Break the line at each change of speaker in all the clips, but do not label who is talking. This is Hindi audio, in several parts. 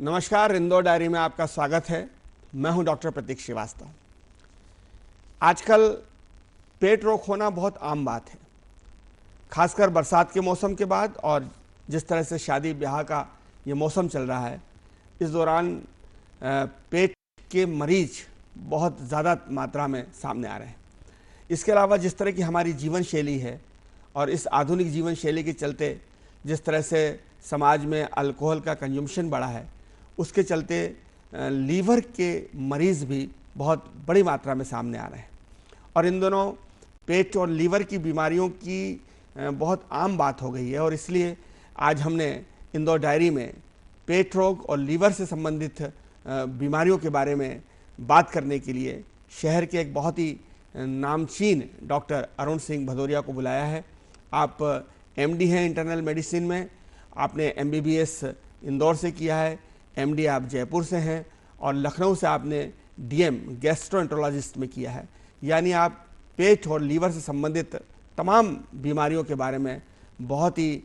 नमस्कार, इंदौर डायरी में आपका स्वागत है। मैं हूं डॉक्टर प्रतीक श्रीवास्तव। आजकल पेट रोग होना बहुत आम बात है, खासकर बरसात के मौसम के बाद और जिस तरह से शादी ब्याह का ये मौसम चल रहा है, इस दौरान पेट के मरीज बहुत ज़्यादा मात्रा में सामने आ रहे हैं। इसके अलावा जिस तरह की हमारी जीवन शैली है और इस आधुनिक जीवन शैली के चलते जिस तरह से समाज में अल्कोहल का कंजम्पशन बढ़ा है, उसके चलते लीवर के मरीज़ भी बहुत बड़ी मात्रा में सामने आ रहे हैं और इन दोनों पेट और लीवर की बीमारियों की बहुत आम बात हो गई है। और इसलिए आज हमने इंदौर डायरी में पेट रोग और लीवर से संबंधित बीमारियों के बारे में बात करने के लिए शहर के एक बहुत ही नामचीन डॉक्टर अरुण सिंह भदौरिया को बुलाया है। आप एमडी हैं इंटरनल मेडिसिन में, आपने एमबीबीएस इंदौर से किया है, एमडी आप जयपुर से हैं और लखनऊ से आपने डीएम गैस्ट्रोएंटरोलॉजिस्ट में किया है। यानी आप पेट और लीवर से संबंधित तमाम बीमारियों के बारे में बहुत ही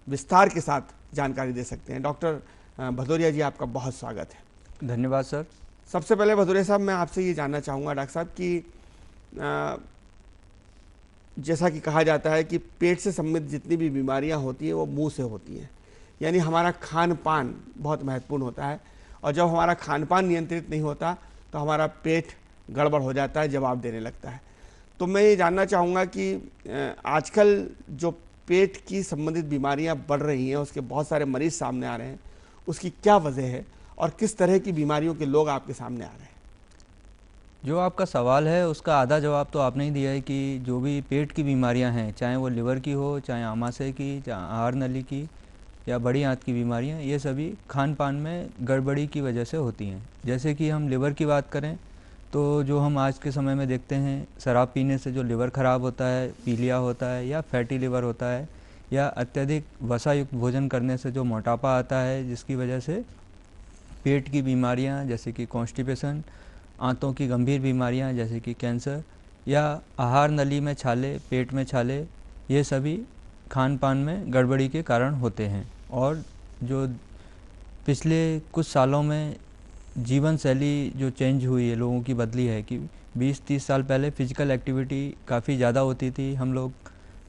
विस्तार के साथ जानकारी दे सकते हैं। डॉक्टर भदौरिया जी, आपका बहुत स्वागत है।
धन्यवाद सर।
सबसे पहले भदौरिया साहब, मैं आपसे ये जानना चाहूँगा डॉक्टर साहब कि जैसा कि कहा जाता है कि पेट से संबंधित जितनी भी बीमारियां होती हैं वो मुंह से होती हैं, यानी हमारा खान पान बहुत महत्वपूर्ण होता है और जब हमारा खान पान नियंत्रित नहीं होता तो हमारा पेट गड़बड़ हो जाता है, जवाब देने लगता है। तो मैं ये जानना चाहूँगा कि आजकल जो पेट की संबंधित बीमारियां बढ़ रही हैं, उसके बहुत सारे मरीज सामने आ रहे हैं, उसकी क्या वजह है और किस तरह की बीमारियों के लोग आपके सामने आ रहे हैं?
जो आपका सवाल है उसका आधा जवाब तो आपने ही दिया है कि जो भी पेट की बीमारियां हैं, चाहे वो लिवर की हो, चाहे आमाशय की, चाहे आहार नली की या बड़ी आंत की बीमारियां, ये सभी खान पान में गड़बड़ी की वजह से होती हैं। जैसे कि हम लिवर की बात करें तो जो हम आज के समय में देखते हैं, शराब पीने से जो लिवर ख़राब होता है, पीलिया होता है या फैटी लिवर होता है, या अत्यधिक वसायुक्त भोजन करने से जो मोटापा आता है, जिसकी वजह से पेट की बीमारियां जैसे कि कॉन्स्टिपेशन, आंतों की गंभीर बीमारियां जैसे कि कैंसर या आहार नली में छाले, पेट में छाले, ये सभी खान पान में गड़बड़ी के कारण होते हैं। और जो पिछले कुछ सालों में जीवन शैली जो चेंज हुई है, लोगों की बदली है कि 20-30 साल पहले फ़िज़िकल एक्टिविटी काफ़ी ज़्यादा होती थी, हम लोग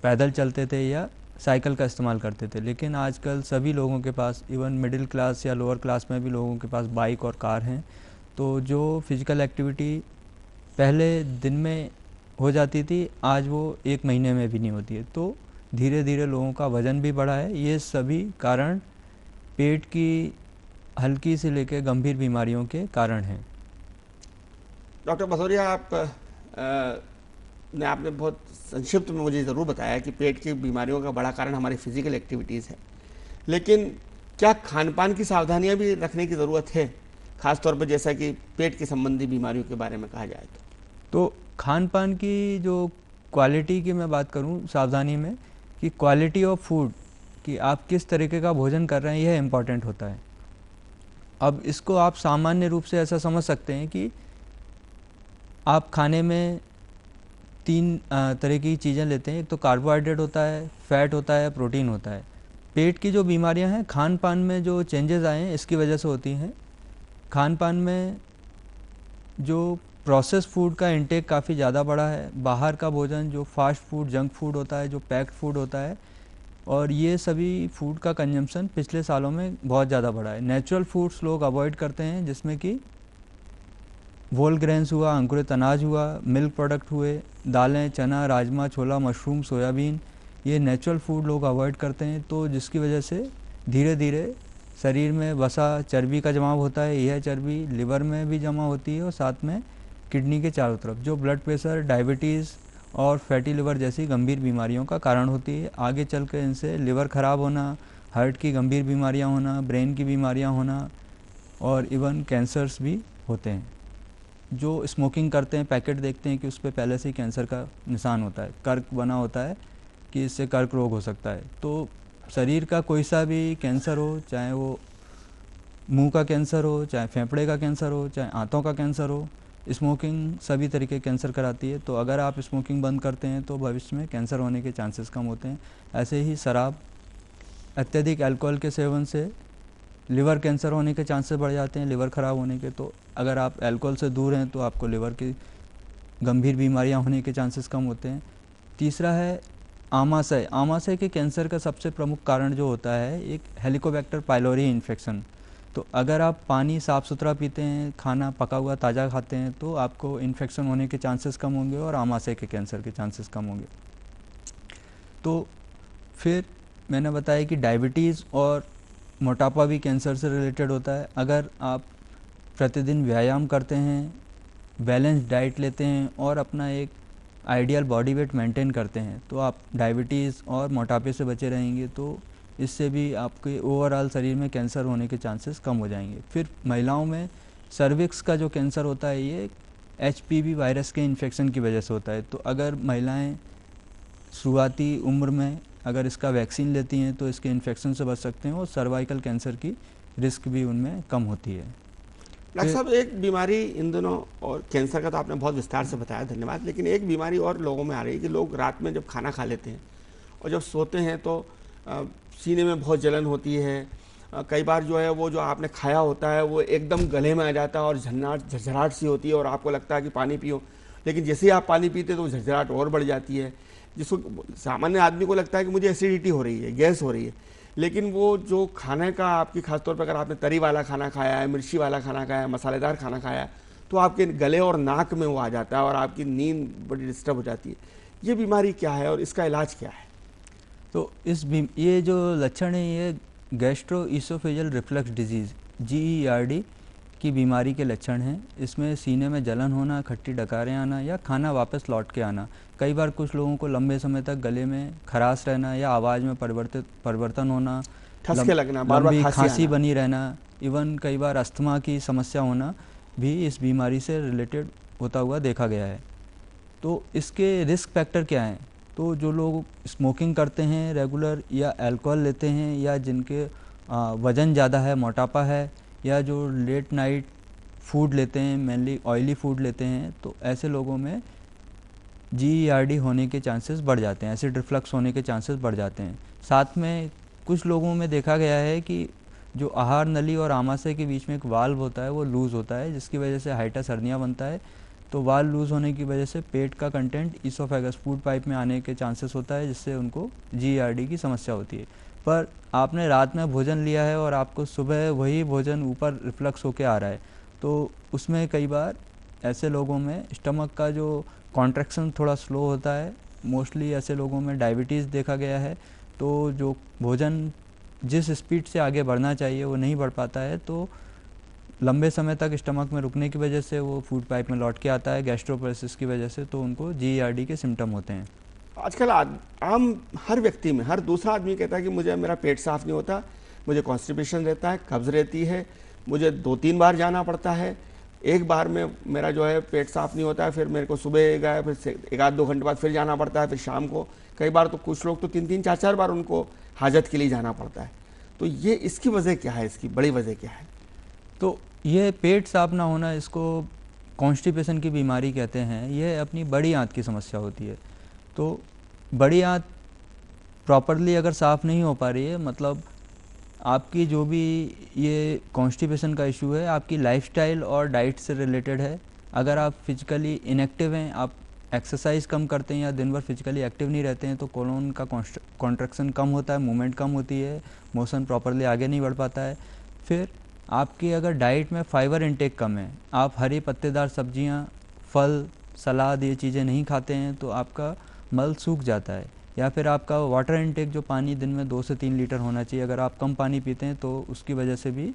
पैदल चलते थे या साइकिल का इस्तेमाल करते थे, लेकिन आजकल सभी लोगों के पास, इवन मिडिल क्लास या लोअर क्लास में भी लोगों के पास बाइक और कार हैं। तो जो फिज़िकल एक्टिविटी पहले दिन में हो जाती थी, आज वो 1 महीने में भी नहीं होती है। तो धीरे धीरे लोगों का वज़न भी बढ़ा है। ये सभी कारण पेट की हल्की से लेकर गंभीर बीमारियों के कारण हैं।
डॉक्टर भदौरिया, आपने बहुत संक्षिप्त में मुझे ज़रूर बताया कि पेट की बीमारियों का बड़ा कारण हमारी फिजिकल एक्टिविटीज़ है, लेकिन क्या खान पान की सावधानियां भी रखने की ज़रूरत है, ख़ास तौर पर जैसा कि पेट के संबंधी बीमारियों के बारे में कहा जाए
तो खान पान की जो क्वालिटी की मैं बात करूं सावधानी में, कि क्वालिटी ऑफ फूड, कि आप किस तरीके का भोजन कर रहे हैं, यह इम्पॉर्टेंट होता है। अब इसको आप सामान्य रूप से ऐसा समझ सकते हैं कि आप खाने में 3 तरह की चीज़ें लेते हैं। एक तो कार्बोहाइड्रेट होता है, फैट होता है, प्रोटीन होता है। पेट की जो बीमारियां हैं, खान पान में जो चेंजेस आए हैं इसकी वजह से होती हैं। खान पान में जो प्रोसेस फूड का इंटेक काफ़ी ज़्यादा बढ़ा है, बाहर का भोजन जो फास्ट फूड, जंक फूड होता है, जो पैक्ड फूड होता है, और ये सभी फूड का कंजम्पशन पिछले सालों में बहुत ज़्यादा बढ़ा है। नेचुरल फूड्स लोग अवॉइड करते हैं, जिसमें कि होल ग्रेन्स हुआ, अंकुरित अनाज हुआ, मिल्क प्रोडक्ट हुए, दालें, चना, राजमा, छोला, मशरूम, सोयाबीन, ये नेचुरल फूड लोग अवॉइड करते हैं। तो जिसकी वजह से धीरे धीरे शरीर में वसा, चर्बी का जमाव होता है। यह चर्बी लिवर में भी जमा होती है और साथ में किडनी के चारों तरफ, जो ब्लड प्रेशर, डायबिटीज़ और फैटी लिवर जैसी गंभीर बीमारियों का कारण होती है। आगे चल कर इनसे लिवर ख़राब होना, हार्ट की गंभीर बीमारियां होना, ब्रेन की बीमारियां होना और इवन कैंसर्स भी होते हैं। जो स्मोकिंग करते हैं, पैकेट देखते हैं कि उस पर पहले से ही कैंसर का निशान होता है, कर्क बना होता है कि इससे कर्क रोग हो सकता है। तो शरीर का कोई सा भी कैंसर हो, चाहे वो मुंह का कैंसर हो, चाहे फेफड़े का कैंसर हो, चाहे आंतों का कैंसर हो, स्मोकिंग सभी तरीके कैंसर कराती है। तो अगर आप स्मोकिंग बंद करते हैं तो भविष्य में कैंसर होने के चांसेस कम होते हैं। ऐसे ही शराब, अत्यधिक अल्कोहल के सेवन से लिवर कैंसर होने के चांसेस बढ़ जाते हैं, लिवर ख़राब होने के। तो अगर आप अल्कोहल से दूर हैं तो आपको लिवर की गंभीर बीमारियां होने के चांसेस कम होते हैं। तीसरा है आमाशय। आमाशय के कैंसर का सबसे प्रमुख कारण जो होता है एक हेलिकोबैक्टर पाइलोरी इन्फेक्शन। तो अगर आप पानी साफ़ सुथरा पीते हैं, खाना पका हुआ ताज़ा खाते हैं, तो आपको इन्फेक्शन होने के चांसेस कम होंगे और आमाशय के कैंसर के चांसेस कम होंगे। तो फिर मैंने बताया कि डायबिटीज़ और मोटापा भी कैंसर से रिलेटेड होता है। अगर आप प्रतिदिन व्यायाम करते हैं, बैलेंस डाइट लेते हैं और अपना एक आइडियल बॉडी वेट मेंटेन करते हैं, तो आप डायबिटीज़ और मोटापे से बचे रहेंगे। तो इससे भी आपके ओवरऑल शरीर में कैंसर होने के चांसेस कम हो जाएंगे। फिर महिलाओं में सर्विक्स का जो कैंसर होता है ये HPV वायरस के इन्फेक्शन की वजह से होता है। तो अगर महिलाएं शुरुआती उम्र में अगर इसका वैक्सीन लेती हैं तो इसके इन्फेक्शन से बच सकते हैं और सर्वाइकल कैंसर की रिस्क भी उनमें कम होती है।
डॉक्टर साहब, एक बीमारी इन दोनों, और कैंसर का तो आपने बहुत विस्तार से बताया, धन्यवाद, लेकिन एक बीमारी और लोगों में आ रही है कि लोग रात में जब खाना खा लेते हैं और जब सोते हैं तो सीने में बहुत जलन होती है। कई बार जो है वो जो आपने खाया होता है वो एकदम गले में आ जाता है और झरझराहट सी होती है और आपको लगता है कि पानी पियो, लेकिन जैसे ही आप पानी पीते तो वो झरझराहट और बढ़ जाती है, जिसको सामान्य आदमी को लगता है कि मुझे एसिडिटी हो रही है, गैस हो रही है। लेकिन वो जो खाने का आपकी खासतौर पर अगर आपने तरी वाला खाना खाया है, मिर्ची वाला खाना खाया है, मसालेदार खाना खाया है, तो आपके गले और नाक में वो आ जाता है और आपकी नींद बड़ी डिस्टर्ब हो जाती है। ये बीमारी क्या है और इसका इलाज क्या है?
तो ये जो लक्षण है ये गैस्ट्रोइसोफेजियल रिफ्लक्स डिजीज़ GERD की बीमारी के लक्षण हैं। इसमें सीने में जलन होना, खट्टी डकारें आना या खाना वापस लौट के आना। कई बार कुछ लोगों को लंबे समय तक गले में खराश रहना या आवाज़ में परिवर्तन होना,
ठसके लगना, बार
लंबी
बार
खांसी बनी रहना, इवन कई बार अस्थमा की समस्या होना भी इस बीमारी से रिलेटेड होता हुआ देखा गया है। तो इसके रिस्क फैक्टर क्या हैं? तो जो लोग स्मोकिंग करते हैं रेगुलर या अल्कोहल लेते हैं या जिनके वज़न ज़्यादा है, मोटापा है, या जो लेट नाइट फूड लेते हैं, मेनली ऑयली फूड लेते हैं, तो ऐसे लोगों में GERD होने के चांसेस बढ़ जाते हैं, एसिड रिफ्लक्स होने के चांसेस बढ़ जाते हैं। साथ में कुछ लोगों में देखा गया है कि जो आहार नली और आमाशय के बीच में एक वाल्व होता है वो लूज़ होता है, जिसकी वजह से हाइटस हर्निया बनता है। तो वाल्व लूज़ होने की वजह से पेट का कंटेंट ईसोफेगस फूड पाइप में आने के चांसेस होता है, जिससे उनको GERD की समस्या होती है। पर आपने रात में भोजन लिया है और आपको सुबह वही भोजन ऊपर रिफ्लक्स होके आ रहा है, तो उसमें कई बार ऐसे लोगों में स्टमक का जो कॉन्ट्रैक्शन थोड़ा स्लो होता है। मोस्टली ऐसे लोगों में डायबिटीज़ देखा गया है। तो जो भोजन जिस स्पीड से आगे बढ़ना चाहिए वो नहीं बढ़ पाता है, तो लंबे समय तक स्टमक में रुकने की वजह से वो फूड पाइप में लौट के आता है गैस्ट्रोपैरेसिस की वजह से, तो उनको GERD के सिम्टम होते हैं।
आजकल आम हर व्यक्ति में हर दूसरा आदमी कहता है कि मुझे मेरा पेट साफ नहीं होता, मुझे कॉन्स्टिपेशन रहता है, कब्ज़ रहती है, मुझे 2-3 बार जाना पड़ता है, एक बार में मेरा जो है पेट साफ नहीं होता है, फिर मेरे को सुबह गए, फिर 1-2 घंटे बाद फिर जाना पड़ता है, फिर शाम को, कई बार तो कुछ लोग तो 3-3, 4-4 बार उनको हाजत के लिए जाना पड़ता है। तो ये इसकी वजह क्या है, इसकी बड़ी वजह क्या है?
तो ये पेट साफ ना होना, इसको कॉन्स्टिपेशन की बीमारी कहते हैं। यह अपनी बड़ी आंत की समस्या होती है। तो बड़ी आंत प्रॉपरली अगर साफ़ नहीं हो पा रही है, मतलब आपकी जो भी ये कॉन्स्टिपेशन का इशू है आपकी लाइफस्टाइल और डाइट से रिलेटेड है। अगर आप फिजिकली इनएक्टिव हैं, आप एक्सरसाइज कम करते हैं या दिन भर फिजिकली एक्टिव नहीं रहते हैं, तो कोलोन का कॉन्ट्रैक्शन कम होता है, मूवमेंट कम होती है, मोशन प्रॉपरली आगे नहीं बढ़ पाता है। फिर आपकी अगर डाइट में फाइबर इंटेक कम है, आप हरी पत्तेदार सब्जियां, फल, सलाद ये चीज़ें नहीं खाते हैं, तो आपका मल सूख जाता है। या फिर आपका वाटर इंटेक जो पानी दिन में 2 से 3 लीटर होना चाहिए, अगर आप कम पानी पीते हैं तो उसकी वजह से भी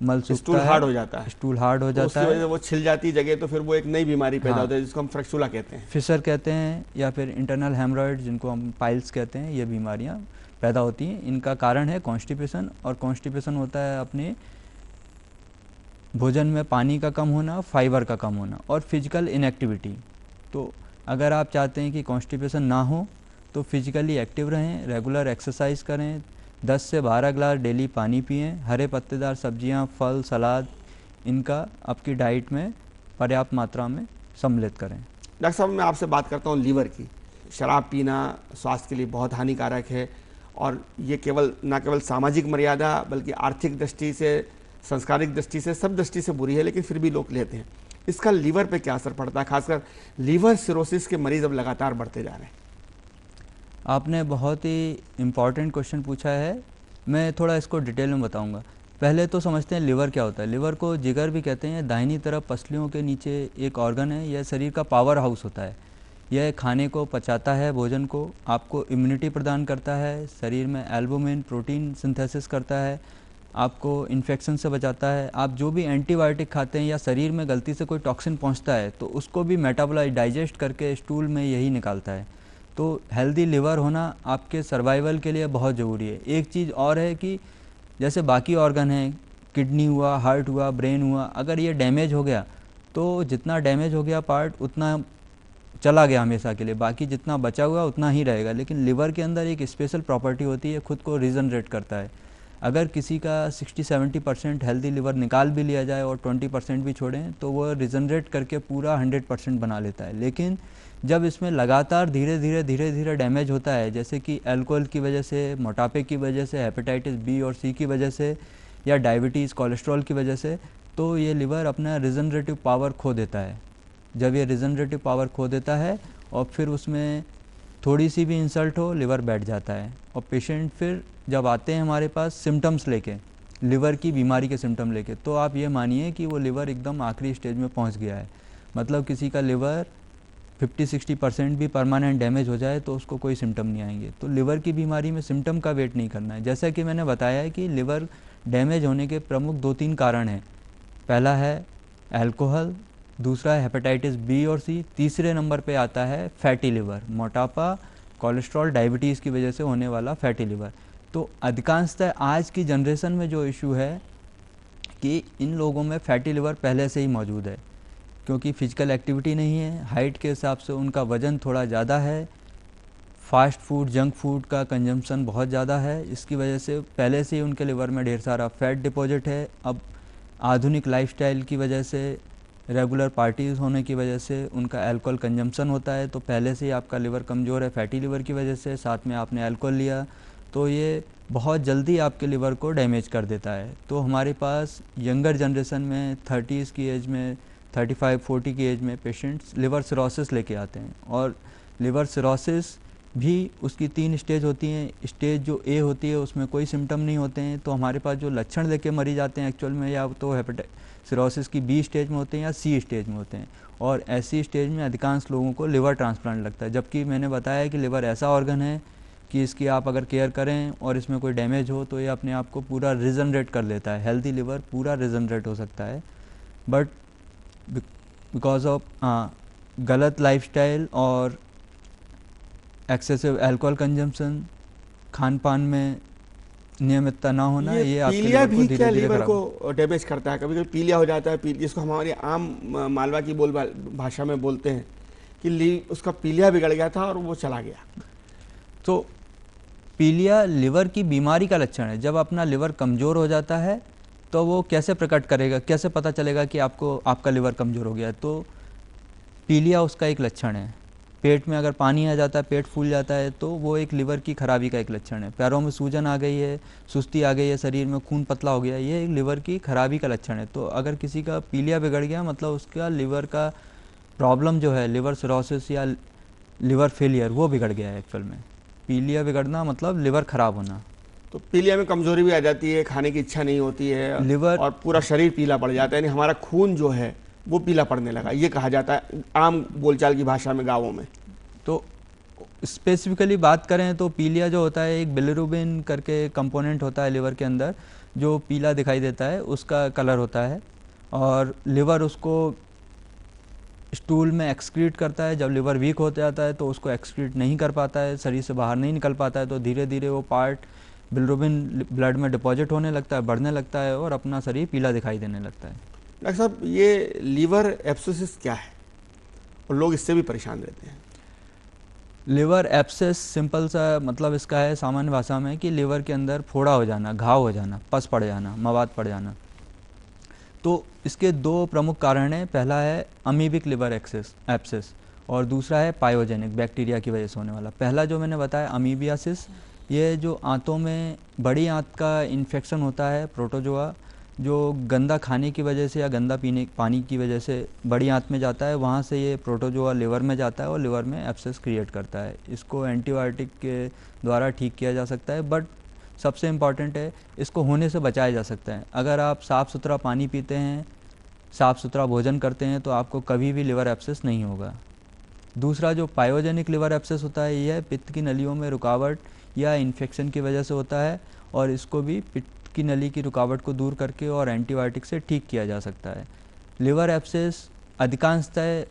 मल सूखता है,
स्टूल हार्ड हो जाता है,
स्टूल हार्ड हो
तो
जाता
उसकी
है,
वजह से वो छिल जाती जगह, तो फिर वो एक नई बीमारी पैदा
हाँ,
होती है जिसको हम फ्रैक्चुला कहते हैं,
फिशर कहते हैं, या फिर इंटरनल हेमरॉइड जिनको हम पाइल्स कहते हैं। ये बीमारियां पैदा होती हैं। इनका कारण है कॉन्स्टिपेशन, और कॉन्स्टिपेशन होता है अपने भोजन में पानी का कम होना, फाइबर का कम होना और फिजिकल इनएक्टिविटी। तो अगर आप चाहते हैं कि कॉन्स्टिपेशन ना हो तो फिजिकली एक्टिव रहें, रेगुलर एक्सरसाइज करें, 10 से 12 ग्लास डेली पानी पिएं, हरे पत्तेदार सब्जियां, फल, सलाद इनका आपकी डाइट में पर्याप्त मात्रा में सम्मिलित करें।
डॉक्टर साहब, मैं आपसे बात करता हूँ लीवर की। शराब पीना स्वास्थ्य के लिए बहुत हानिकारक है और ये न केवल सामाजिक मर्यादा बल्कि आर्थिक दृष्टि से, संस्कारिक दृष्टि से, सब दृष्टि से बुरी है, लेकिन फिर भी लोग लेते हैं। इसका लीवर पे क्या असर पड़ता है? खासकर लीवर सिरोसिस के मरीज अब लगातार बढ़ते जा रहे हैं।
आपने बहुत ही इम्पॉर्टेंट क्वेश्चन पूछा है, मैं थोड़ा इसको डिटेल में बताऊंगा। पहले तो समझते हैं लिवर क्या होता है। लिवर को जिगर भी कहते हैं। दाहिनी तरफ पसलियों के नीचे एक ऑर्गन है। यह शरीर का पावर हाउस होता है। यह खाने को पचाता है, भोजन को, आपको इम्यूनिटी प्रदान करता है, शरीर में एल्बुमिन प्रोटीन सिंथेसिस करता है, आपको इन्फेक्शन से बचाता है। आप जो भी एंटीबायोटिक खाते हैं या शरीर में गलती से कोई टॉक्सिन पहुंचता है तो उसको भी मेटाबोलाइज डाइजेस्ट करके स्टूल में यही निकालता है। तो हेल्दी लिवर होना आपके सर्वाइवल के लिए बहुत ज़रूरी है। एक चीज़ और है कि जैसे बाकी ऑर्गन हैं, किडनी हुआ, हार्ट हुआ, ब्रेन हुआ, अगर ये डैमेज हो गया तो जितना डैमेज हो गया पार्ट उतना चला गया हमेशा के लिए, बाकी जितना बचा हुआ उतना ही रहेगा। लेकिन लिवर के अंदर एक स्पेशल प्रॉपर्टी होती है, खुद को रीजनरेट करता है। अगर किसी का 60-70% हेल्दी लिवर निकाल भी लिया जाए और 20% भी छोड़ें तो वह रीजनरेट करके पूरा 100% बना लेता है। लेकिन जब इसमें लगातार धीरे धीरे डैमेज होता है, जैसे कि अल्कोहल की वजह से, मोटापे की वजह से, हेपेटाइटिस बी और सी की वजह से, या डायबिटीज़, कोलेस्ट्रॉल की वजह से, तो ये लिवर अपना रीजनरेटिव पावर खो देता है। जब ये रीजनरेटिव पावर खो देता है और फिर उसमें थोड़ी सी भी इंसल्ट हो, लिवर बैठ जाता है। और पेशेंट फिर जब आते हैं हमारे पास सिम्टम्स लेके, लिवर की बीमारी के सिम्टम लेके, तो आप ये मानिए कि वो लिवर एकदम आखिरी स्टेज में पहुंच गया है। मतलब किसी का लिवर 50-60% भी परमानेंट डैमेज हो जाए तो उसको कोई सिम्टम नहीं आएंगे। तो लिवर की बीमारी में सिम्टम का वेट नहीं करना है। जैसा कि मैंने बताया है कि लिवर डैमेज होने के प्रमुख 2-3 कारण हैं। पहला है अल्कोहल, दूसरा है हेपेटाइटिस बी और सी, तीसरे नंबर पे आता है फैटी लिवर, मोटापा, कोलेस्ट्रॉल, डायबिटीज़ की वजह से होने वाला फैटी लिवर। तो अधिकांशतः आज की जनरेशन में जो इशू है कि इन लोगों में फैटी लिवर पहले से ही मौजूद है, क्योंकि फिजिकल एक्टिविटी नहीं है, हाइट के हिसाब से उनका वज़न थोड़ा ज़्यादा है, फास्ट फूड, जंक फूड का कंजम्पशन बहुत ज़्यादा है। इसकी वजह से पहले से ही उनके लिवर में ढेर सारा फैट डिपॉजिट है। अब आधुनिक लाइफस्टाइल की वजह से, रेगुलर पार्टीज़ होने की वजह से उनका अल्कोहल कंजम्पशन होता है, तो पहले से ही आपका लिवर कमज़ोर है फैटी लिवर की वजह से, साथ में आपने अल्कोहल लिया, तो ये बहुत जल्दी आपके लिवर को डैमेज कर देता है। तो हमारे पास यंगर जनरेशन में 30s की एज में, 35-40 की एज में पेशेंट्स लिवर सिरोसिस लेके आते हैं। और लिवर सिरोसिस भी उसकी 3 स्टेज होती हैं। स्टेज जो ए होती है उसमें कोई सिम्टम नहीं होते हैं। तो हमारे पास जो लक्षण लेके मरीज आते हैं एक्चुअल में, या तो सिरोसिस की बी स्टेज में होते हैं या सी स्टेज में होते हैं। और ऐसी स्टेज में अधिकांश लोगों को लिवर ट्रांसप्लांट लगता है। जबकि मैंने बताया है कि लिवर ऐसा ऑर्गन है कि इसकी आप अगर केयर करें और इसमें कोई डैमेज हो तो ये अपने आप को पूरा रीजनरेट कर लेता है। हेल्दी लिवर पूरा रीजनरेट हो सकता है, बट बिकॉज ऑफ गलत लाइफस्टाइल और एक्सेसिव अल्कोहल कंजम्पशन, खान पान में नियमितता ना होना, ये आपके
पीलिया
लिवर को
भी क्या
धीरे-धीरे
लीवर
खराब
को डैमेज करता है? कभी कभी पीलिया हो जाता है, जिसको हमारी आम मालवा की बोल भाषा में बोलते हैं कि उसका पीलिया बिगड़ गया था और वो चला गया।
तो पीलिया लिवर की बीमारी का लक्षण है। जब अपना लिवर कमज़ोर हो जाता है तो वो कैसे प्रकट करेगा, कैसे पता चलेगा कि आपका लिवर कमज़ोर हो गया? तो पीलिया उसका एक लक्षण है। पेट में अगर पानी आ जाता है, पेट फूल जाता है, तो वो एक लिवर की खराबी का एक लक्षण है। पैरों में सूजन आ गई है, सुस्ती आ गई है, शरीर में खून पतला हो गया, ये एक लिवर की खराबी का लक्षण है। तो अगर किसी का पीलिया बिगड़ गया मतलब उसका लिवर का प्रॉब्लम जो है, लिवर सिरोसिस या लिवर फेलियर, वो बिगड़ गया है एक्चुअल में। पीलिया बिगड़ना मतलब लिवर ख़राब होना।
तो पीलिया में कमजोरी भी आ जाती है, खाने की इच्छा नहीं होती है,
लिवर
और पूरा शरीर पीला पड़ जाता है, यानी हमारा खून जो है वो पीला पड़ने लगा, ये कहा जाता है आम बोलचाल की भाषा में गाँवों में।
तो स्पेसिफिकली बात करें तो पीलिया जो होता है एक बिलिरुबिन करके कंपोनेंट होता है लिवर के अंदर, जो पीला दिखाई देता है, उसका कलर होता है। और लिवर उसको स्टूल में एक्सक्रीट करता है। जब लिवर वीक हो जाता है तो उसको एक्सक्रीट नहीं कर पाता है, शरीर से बाहर नहीं निकल पाता है, तो धीरे धीरे वो पार्ट बिलिरुबिन ब्लड में डिपॉजिट होने लगता है, बढ़ने लगता है और अपना शरीर पीला दिखाई देने लगता है।
डॉक्टर साहब, ये लीवर एब्सेसिस क्या है और लोग इससे भी परेशान रहते हैं?
लिवर एब्सेस सिंपल सा मतलब इसका है सामान्य भाषा में कि लिवर के अंदर फोड़ा हो जाना, घाव हो जाना, पस पड़ जाना, मवाद पड़ जाना। तो इसके 2 प्रमुख कारण हैं। पहला है अमीबिक लिवर एब्सेस और दूसरा है पायोजेनिक, बैक्टीरिया की वजह से होने वाला। पहला जो मैंने बताया अमीबियासिस, ये जो आंतों में बड़ी आंत का इन्फेक्शन होता है प्रोटोजोआ, जो गंदा खाने की वजह से या गंदा पीने पानी की वजह से बड़ी आंत में जाता है, वहाँ से ये प्रोटोजोआ लिवर में जाता है और लिवर में एब्सेस क्रिएट करता है। इसको एंटीबायोटिक के द्वारा ठीक किया जा सकता है, बट सबसे इम्पॉर्टेंट है इसको होने से बचाया जा सकता है। अगर आप साफ़ सुथरा पानी पीते हैं, साफ़ सुथरा भोजन करते हैं, तो आपको कभी भी लिवर एब्सेस नहीं होगा। दूसरा जो पायोजेनिक लिवर एब्सेस होता है, यह पित्त की नलियों में रुकावट या इन्फेक्शन की वजह से होता है, और इसको भी पित्त की नली की रुकावट को दूर करके और एंटीबायोटिक से ठीक किया जा सकता है। लिवर एब्सेस अधिकांशतः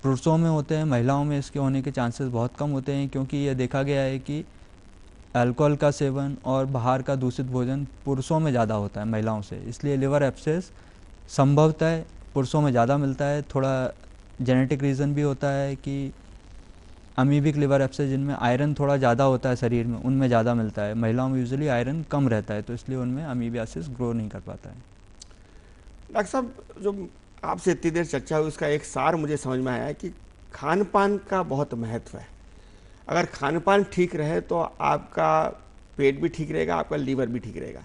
पुरुषों में होते हैं, महिलाओं में इसके होने के चांसेस बहुत कम होते हैं, क्योंकि यह देखा गया है कि अल्कोहल का सेवन और बाहर का दूषित भोजन पुरुषों में ज़्यादा होता है महिलाओं से, इसलिए लिवर एब्सेस संभवतः पुरुषों में ज़्यादा मिलता है। थोड़ा जेनेटिक रीज़न भी होता है कि अमीबिक लिवर एब्सेस जिनमें आयरन थोड़ा ज़्यादा होता है शरीर में, उनमें ज़्यादा मिलता है। महिलाओं में यूजुअली आयरन कम रहता है, तो इसलिए उनमें अमीबियासिस ग्रो नहीं कर पाता है।
डॉक्टर साहब, जो आपसे इतनी देर चर्चा हुई उसका एक सार मुझे समझ में आया है कि खान पान का बहुत महत्व है। अगर खान पान ठीक रहे तो आपका पेट भी ठीक रहेगा, आपका लीवर भी ठीक रहेगा।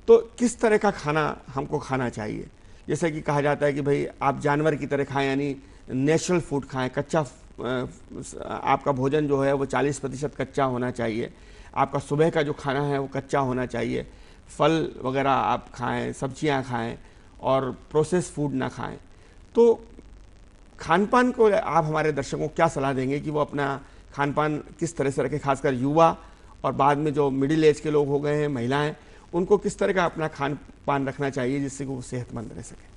तो किस तरह का खाना हमको खाना चाहिए? जैसे कि कहा जाता है कि भाई आप जानवर की तरह खाएं, यानी नेचुरल फूड खाएं, कच्चा आपका भोजन जो है वो 40% कच्चा होना चाहिए। आपका सुबह का जो खाना है वो कच्चा होना चाहिए। फल वगैरह आप खाएं, सब्जियां खाएं और प्रोसेस फूड ना खाएं। तो खान पान को आप हमारे दर्शकों को क्या सलाह देंगे कि वो अपना खान पान किस तरह से रखें, खासकर युवा और बाद में जो मिडिल एज के लोग हो गए हैं, महिलाएं, उनको किस तरह का अपना खान पान रखना चाहिए जिससे कि वो सेहतमंद रह सके?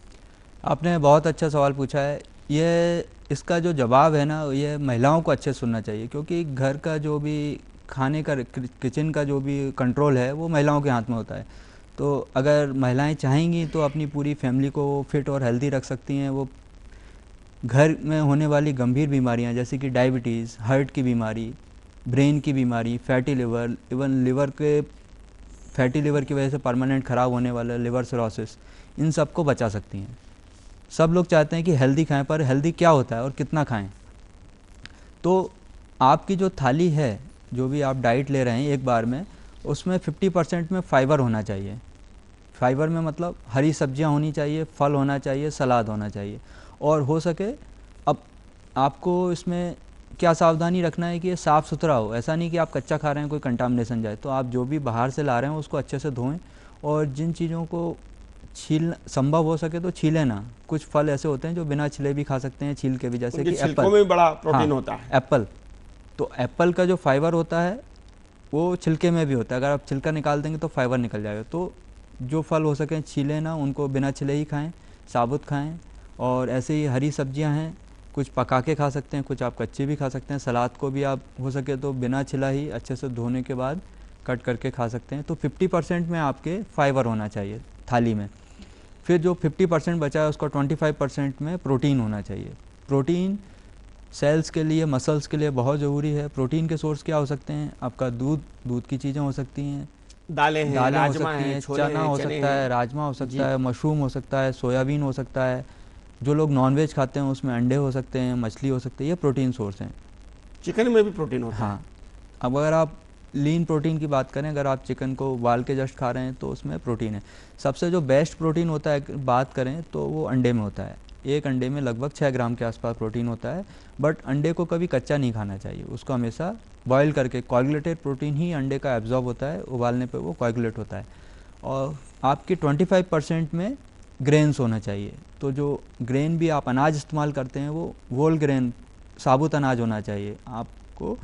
आपने बहुत अच्छा सवाल पूछा है। ये इसका जो जवाब है ना, ये महिलाओं को अच्छे से सुनना चाहिए, क्योंकि घर का जो भी खाने का किचन का जो भी कंट्रोल है वो महिलाओं के हाथ में होता है। तो अगर महिलाएं चाहेंगी तो अपनी पूरी फैमिली को फिट और हेल्दी रख सकती हैं। वो घर में होने वाली गंभीर बीमारियां जैसे कि डायबिटीज़, हार्ट की बीमारी, ब्रेन की बीमारी, फैटी लिवर, इवन लिवर के फैटी लिवर की वजह से परमानेंट ख़राब होने वाला लिवर सिरोसिस, इन सब को बचा सकती हैं। सब लोग चाहते हैं कि हेल्दी खाएं, पर हेल्दी क्या होता है और कितना खाएं? तो आपकी जो थाली है, जो भी आप डाइट ले रहे हैं एक बार में, उसमें 50% में फाइबर होना चाहिए। फाइबर में मतलब हरी सब्जियां होनी चाहिए, फल होना चाहिए, सलाद होना चाहिए, और हो सके अब आपको इसमें क्या सावधानी रखना है कि ये साफ़ सुथरा हो। ऐसा नहीं कि आप कच्चा खा रहे हैं कोई कंटामिनेशन जाए। तो आप जो भी बाहर से ला रहे हैं उसको अच्छे से धोएं, और जिन चीज़ों को छीलना संभव हो सके तो छीलें ना। कुछ फल ऐसे होते हैं जो बिना छिले भी खा सकते हैं, छील के भी, जैसे कि
छिलकों में बड़ा प्रोटीन होता है।
एप्पल, तो एप्पल का जो फाइबर होता है वो छिलके में भी होता है। अगर आप छिलका निकाल देंगे तो फाइबर निकल जाएगा। तो जो फल हो सके छीलें ना, उनको बिना छिले ही खाएं, साबुत खाएं। और ऐसे ही हरी सब्जियां हैं, कुछ पका के खा सकते हैं, कुछ आप कच्चे भी खा सकते हैं। सलाद को भी आप हो सके तो बिना छिला ही अच्छे से धोने के बाद कट करके खा सकते हैं। तो 50% में आपके फाइबर होना चाहिए थाली में। फिर जो 50% बचा है उसका 25% में प्रोटीन होना चाहिए। प्रोटीन सेल्स के लिए, मसल्स के लिए बहुत ज़रूरी है। प्रोटीन के सोर्स क्या हो सकते हैं? आपका दूध की चीज़ें हो सकती हैं,
दालें
हो
राजमा
सकती हैं,
छोले
चना हो सकता है, राजमा हो सकता है, मशरूम हो सकता है, सोयाबीन हो सकता है। जो लोग नॉनवेज खाते हैं उसमें अंडे हो सकते हैं, मछली हो सकती है। ये प्रोटीन सोर्स हैं।
चिकन में भी प्रोटीन होता है।
हाँ, अब अगर आप लीन प्रोटीन की बात करें, अगर आप चिकन को उबाल के जस्ट खा रहे हैं तो उसमें प्रोटीन है। सबसे जो बेस्ट प्रोटीन होता है बात करें तो वो अंडे में होता है। एक अंडे में लगभग 6 ग्राम के आसपास प्रोटीन होता है। बट अंडे को कभी कच्चा नहीं खाना चाहिए, उसको हमेशा बॉईल करके। कोएगुलेटेड प्रोटीन ही अंडे का एब्जॉर्ब होता है, उबालने पे वो कोएगुलेट होता है। और आपके 25% में ग्रेन्स होना चाहिए। तो जो ग्रेन भी आप अनाज इस्तेमाल करते हैं वो होल ग्रेन, साबुत अनाज होना चाहिए आपको।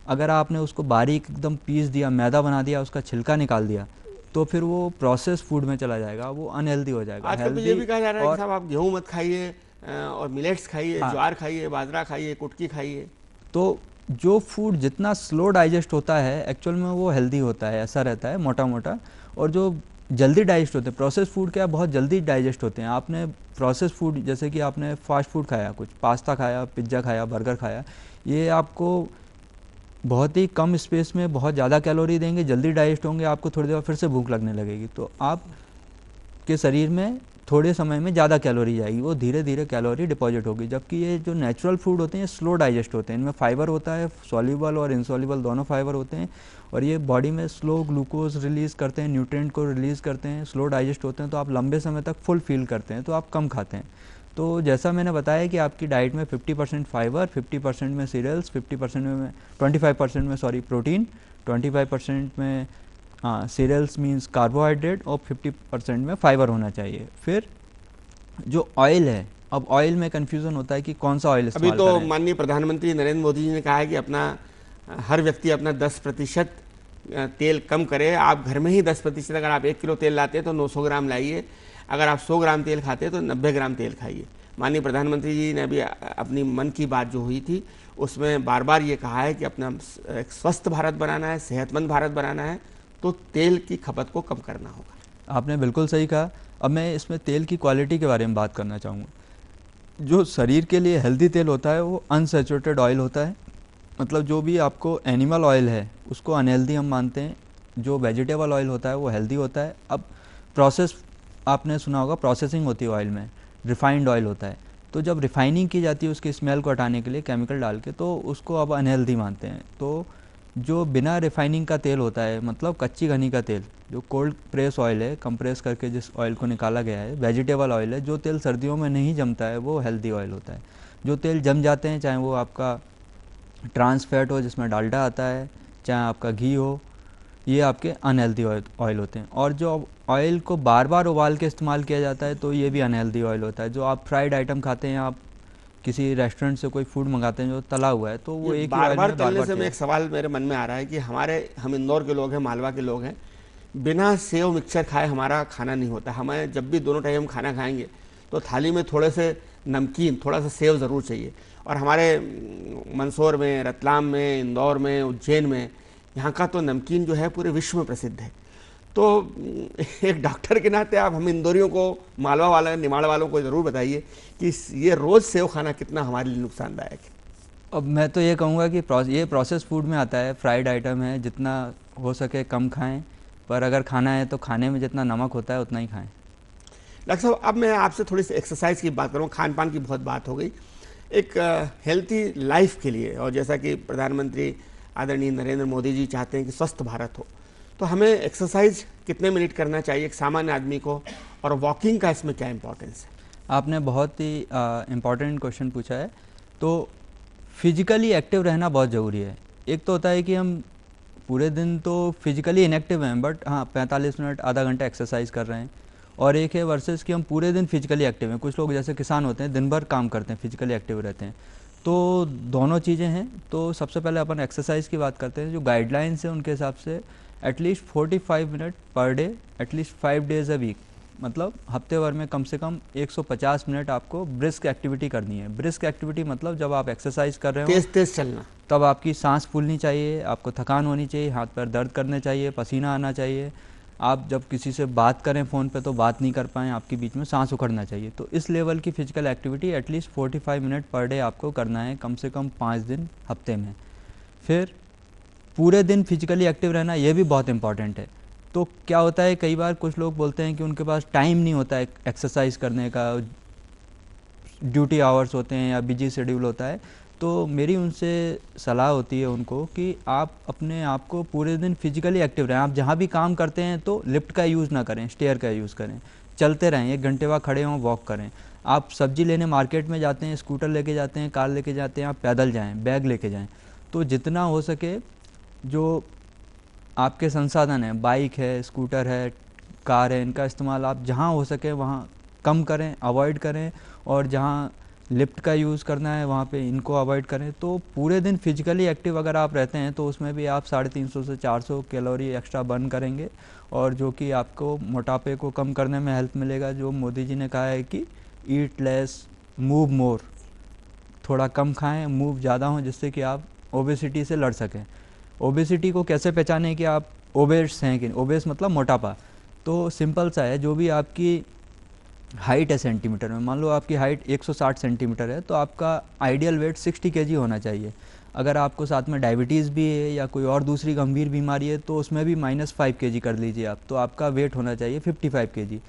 अगर आपने उसको बारीक एकदम पीस दिया, मैदा बना दिया, उसका छिलका निकाल दिया, तो फिर वो प्रोसेस फूड में चला जाएगा, वो अनहेल्दी हो जाएगा।
आजकल तो ये भी कहा जा रहा है कि साहब आप गेहूं मत खाइए और मिलेट्स खाइए, ज्वार खाइए, बाजरा खाइए, कुटकी खाइए।
तो जो फूड जितना स्लो डाइजेस्ट होता है एक्चुअल में वो हेल्दी होता है, ऐसा रहता है मोटा मोटा। और जो जल्दी डाइजेस्ट होते हैं, प्रोसेस फूड क्या बहुत जल्दी डाइजेस्ट होते हैं। आपने प्रोसेस फूड जैसे कि आपने फास्ट फूड खाया, कुछ पास्ता खाया, पिज्ज़ा खाया, बर्गर खाया, ये आपको बहुत ही कम स्पेस में बहुत ज़्यादा कैलोरी देंगे, जल्दी डाइजेस्ट होंगे, आपको थोड़ी देर फिर से भूख लगने लगेगी। तो आप के शरीर में थोड़े समय में ज़्यादा कैलोरी जाएगी, वो धीरे धीरे कैलोरी डिपॉजिट होगी। जबकि ये जो नेचुरल फूड होते हैं स्लो डाइजेस्ट होते हैं, इनमें फाइबर होता है, सॉल्युबल और इनसॉल्युबल दोनों फाइबर होते हैं, और ये बॉडी में स्लो ग्लूकोज रिलीज़ करते हैं, न्यूट्रिएंट को रिलीज़ करते हैं, स्लो डाइजेस्ट होते हैं, तो आप लंबे समय तक फुल फील करते हैं, तो आप कम खाते हैं। तो जैसा मैंने बताया कि आपकी डाइट में 50% फाइबर, 50% में सीरियल्स, 50% में 25% में प्रोटीन, 25% में सीरियल्स मीन्स कार्बोहाइड्रेट, और 50% में फाइबर होना चाहिए। फिर जो ऑयल है, अब ऑयल में कन्फ्यूज़न होता है कि कौन सा ऑयल
अभी
इस्तेमाल
तो
करें।
माननीय प्रधानमंत्री नरेंद्र मोदी जी ने कहा है कि हर व्यक्ति अपना 10% तेल कम करे। आप घर में ही 10%, अगर आप 1 किलो तेल लाते हैं तो 900 ग्राम लाइए, अगर आप 100 ग्राम तेल खाते हैं तो 90 ग्राम तेल खाइए। माननीय प्रधानमंत्री जी ने अभी अपनी मन की बात जो हुई थी उसमें बार बार ये कहा है कि अपना एक स्वस्थ भारत बनाना है, सेहतमंद भारत बनाना है, तो तेल की खपत को कम करना होगा।
आपने बिल्कुल सही कहा। अब मैं इसमें तेल की क्वालिटी के बारे में बात करना चाहूँगा। जो शरीर के लिए हेल्दी तेल होता है वो अनसैचुरेटेड ऑयल होता है, मतलब जो भी आपको एनिमल ऑयल है उसको अनहेल्दी हम मानते हैं, जो वेजिटेबल ऑयल होता है वो हेल्दी होता है। अब प्रोसेस, आपने सुना होगा प्रोसेसिंग होती है ऑयल में, रिफाइंड ऑयल होता है, तो जब रिफाइनिंग की जाती है उसकी स्मेल को हटाने के लिए केमिकल डाल के, तो उसको अब अनहेल्दी मानते हैं। तो जो बिना रिफाइनिंग का तेल होता है, मतलब कच्ची घनी का तेल, जो कोल्ड प्रेस ऑयल है, कंप्रेस करके जिस ऑयल को निकाला गया है, वेजिटेबल ऑयल है, जो तेल सर्दियों में नहीं जमता है वो हेल्दी ऑयल होता है। जो तेल जम जाते हैं, चाहे वो आपका ट्रांस फैट हो जिसमें डालडा आता है, चाहे आपका घी हो, ये आपके अनहेल्दी ऑयल होते हैं। और जो ऑयल को बार बार उबाल के इस्तेमाल किया जाता है तो ये भी अनहेल्दी ऑयल होता है। जो आप फ्राइड आइटम खाते हैं, आप किसी रेस्टोरेंट से कोई फूड मंगाते हैं जो तला हुआ है, तो वो एक ही
बार
ऑयल
बार
में
तलने
बार
से
बार
मैं एक सवाल मेरे मन में आ रहा है कि हम इंदौर के लोग हैं, मालवा के लोग हैं, बिना सेव मिक्सचर खाए हमारा खाना नहीं होता। हमें जब भी दोनों टाइम खाना खाएंगे तो थाली में थोड़े से नमकीन, थोड़ा सा सेव ज़रूर चाहिए। और हमारे मंदसौर में, रतलाम में, इंदौर में, उज्जैन में, यहाँ का तो नमकीन जो है पूरे विश्व में प्रसिद्ध है। तो एक डॉक्टर के नाते आप हम इंदौरियों को, मालवा वाले, निमाड़ वालों को ज़रूर बताइए कि ये रोज़ सेव खाना कितना हमारे लिए नुकसानदायक है।
अब मैं तो ये कहूँगा कि ये प्रोसेस फूड में आता है, फ्राइड आइटम है, जितना हो सके कम खाएं, पर अगर खाना है तो खाने में जितना नमक होता है उतना ही खाएं।
डॉक्टर साहब, अब मैं आपसे थोड़ी सी एक्सरसाइज की बात करूँ। खान पान की बहुत बात हो गई, एक हेल्थी लाइफ के लिए, और जैसा कि प्रधानमंत्री आदरणीय नरेंद्र मोदी जी चाहते हैं कि स्वस्थ भारत हो, तो हमें एक्सरसाइज कितने मिनट करना चाहिए एक सामान्य आदमी को, और वॉकिंग का इसमें क्या इंपॉर्टेंस है?
आपने बहुत ही इम्पॉर्टेंट क्वेश्चन पूछा है। तो फिजिकली एक्टिव रहना बहुत ज़रूरी है। एक तो होता है कि हम पूरे दिन तो फिजिकली इनएक्टिव हैं, बट हाँ 45 मिनट आधा घंटा एक्सरसाइज कर रहे हैं, और एक है वर्सेस कि हम पूरे दिन फिजिकली एक्टिव हैं। कुछ लोग जैसे किसान होते हैं, दिन भर काम करते हैं, फिजिकली एक्टिव रहते हैं, तो दोनों चीज़ें हैं। तो सबसे पहले अपन एक्सरसाइज की बात करते हैं। जो गाइडलाइंस है उनके हिसाब से at least 45 minute per day, at least 5 days a week, मतलब हफ्ते भर में कम से कम 150 मिनट आपको ब्रिस्क एक्टिविटी करनी है। ब्रिस्क एक्टिविटी मतलब जब आप एक्सरसाइज कर रहे हो
तेज तेज चलना,
तब आपकी सांस फूलनी चाहिए, आपको थकान होनी चाहिए, हाथ पैर दर्द करने चाहिए, पसीना आना चाहिए। आप जब किसी से बात करें फ़ोन पे तो बात नहीं कर पाएँ, आपके बीच में सांस उखड़ना चाहिए। तो इस लेवल की physical activity at least 45 minute per day आपको करना है, कम से कम 5 दिन हफ्ते में। फिर पूरे दिन फिजिकली एक्टिव रहना, ये भी बहुत इंपॉर्टेंट है। तो क्या होता है, कई बार कुछ लोग बोलते हैं कि उनके पास टाइम नहीं होता है एक्सरसाइज करने का, ड्यूटी आवर्स होते हैं या बिजी शेड्यूल होता है। तो मेरी उनसे सलाह होती है उनको कि आप अपने आप को पूरे दिन फिजिकली एक्टिव रहें। आप जहाँ भी काम करते हैं तो लिफ्ट का यूज़ ना करें, स्टेयर का यूज़ करें, चलते रहें, 1 घंटे बाद खड़े हों, वॉक करें। आप सब्जी लेने मार्केट में जाते हैं, स्कूटर लेके जाते हैं, कार लेके जाते हैं, आप पैदल जाएँ, बैग लेके जाएँ। तो जितना हो सके जो आपके संसाधन हैं, बाइक है, स्कूटर है, कार है, इनका इस्तेमाल आप जहाँ हो सके वहाँ कम करें, अवॉइड करें, और जहाँ लिफ्ट का यूज़ करना है वहाँ पे इनको अवॉइड करें। तो पूरे दिन फिजिकली एक्टिव अगर आप रहते हैं तो उसमें भी आप 350 से 400 कैलोरी एक्स्ट्रा बर्न करेंगे, और जो कि आपको मोटापे को कम करने में हेल्प मिलेगा। जो मोदी जी ने कहा है कि ईट लेस मूव मोर, थोड़ा कम खाएं, मूव ज़्यादा हों, जिससे कि आप ओबेसिटी से लड़ सकें। ओबेसिटी को कैसे पहचानें कि आप ओबेस हैं कि, ओबेस मतलब मोटापा, तो सिंपल सा है। जो भी आपकी हाइट है सेंटीमीटर में, मान लो आपकी हाइट 160 सेंटीमीटर है, तो आपका आइडियल वेट 60 केजी होना चाहिए। अगर आपको साथ में डायबिटीज़ भी है या कोई और दूसरी गंभीर बीमारी है तो उसमें भी -5 केजी कर लीजिए आप, तो आपका वेट होना चाहिए 55 केजी।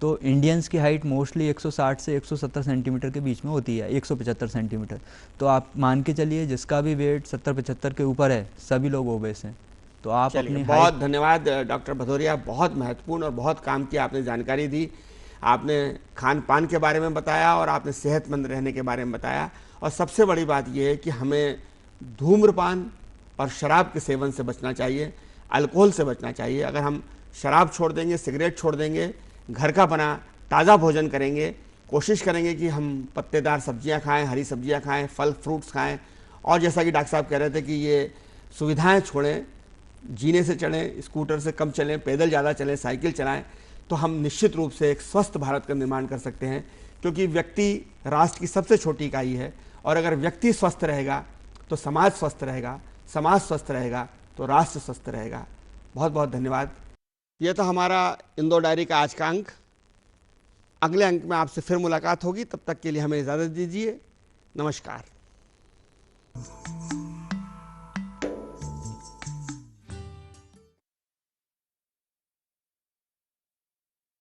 तो इंडियंस की हाइट मोस्टली 160 से 170 सेंटीमीटर के बीच में होती है, 175 सेंटीमीटर। तो आप मान के चलिए जिसका भी वेट 70-75 के ऊपर है, सभी लोग ओबेस हैं। तो आप
चलिए,
अपनी
बहुत धन्यवाद डॉक्टर भदौरिया, बहुत महत्वपूर्ण और बहुत काम की आपने जानकारी दी। आपने खान पान के बारे में बताया और आपने सेहतमंद रहने के बारे में बताया, और सबसे बड़ी बात यह है कि हमें धूम्रपान और शराब के सेवन से बचना चाहिए, अल्कोहल से बचना चाहिए। अगर हम शराब छोड़ देंगे, सिगरेट छोड़ देंगे, घर का बना ताज़ा भोजन करेंगे, कोशिश करेंगे कि हम पत्तेदार सब्जियां खाएं, हरी सब्जियां खाएं, फल फ्रूट्स खाएं, और जैसा कि डॉक्टर साहब कह रहे थे कि ये सुविधाएं छोड़ें, जीने से चलें, स्कूटर से कम चलें, पैदल ज़्यादा चलें, साइकिल चलाएं, तो हम निश्चित रूप से एक स्वस्थ भारत का निर्माण कर सकते हैं। क्योंकि व्यक्ति राष्ट्र की सबसे छोटी इकाई है, और अगर व्यक्ति स्वस्थ रहेगा तो समाज स्वस्थ रहेगा, समाज स्वस्थ रहेगा तो राष्ट्र स्वस्थ रहेगा। बहुत बहुत धन्यवाद। ये तो हमारा इंदौर डायरी का आज का अंक। अगले अंक में आपसे फिर मुलाकात होगी, तब तक के लिए हमें इजाज़त दीजिए। नमस्कार।